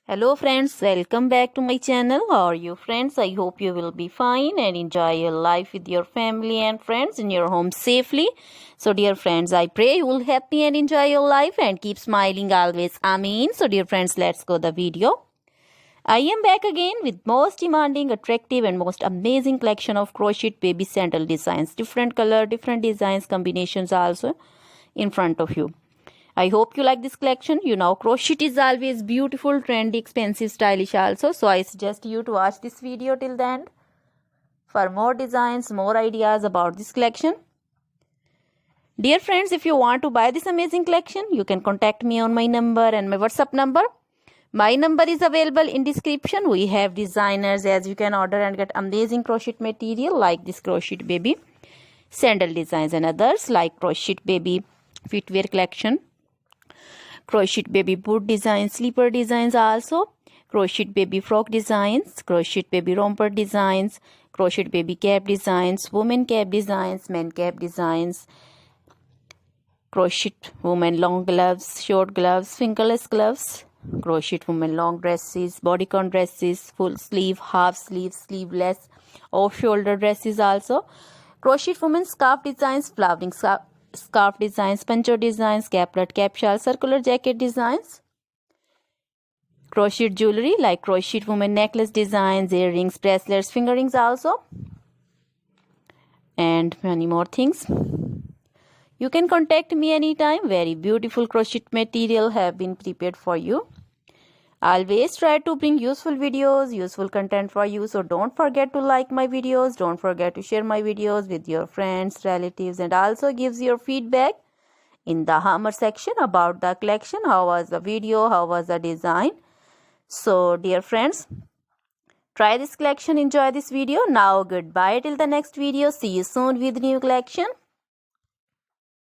Hello friends, welcome back to my channel. How are you friends? I hope you will be fine and enjoy your life with your family and friends in your home safely. So dear friends, I pray you will happy and enjoy your life and keep smiling always. Amen. So dear friends, let's go the video. I am back again with most demanding, attractive and most amazing collection of crochet baby sandal designs. Different color, different designs, combinations also in front of you. I hope you like this collection. You know, crochet is always beautiful, trendy, expensive, stylish also. So I suggest you to watch this video till the end for more designs, more ideas about this collection. Dear friends, if you want to buy this amazing collection, you can contact me on my number and my WhatsApp number. My number is available in description. We have designers as you can order and get amazing crochet material like this crochet baby sandal designs and others like crochet baby footwear collection, crochet baby boot designs, slipper designs also, crochet baby frock designs, crochet baby romper designs, crochet baby cap designs, women cap designs, men cap designs, crochet women long gloves, short gloves, fingerless gloves, crochet women long dresses, bodycon dresses, full sleeve, half sleeve, sleeveless, off shoulder dresses also, crochet women scarf designs, flowering scarf designs, poncho designs, caplet, cap shawl, circular jacket designs, crochet jewelry like crochet women necklace designs, earrings, bracelets, finger rings also, and many more things. You can contact me anytime. Very beautiful crochet material have been prepared for you. Always try to bring useful videos, useful content for you. So don't forget to like my videos. Don't forget to share my videos with your friends, relatives, and also gives your feedback in the hammer section about the collection. How was the video? How was the design? So dear friends, try this collection. Enjoy this video. Now goodbye till the next video. See you soon with new collection.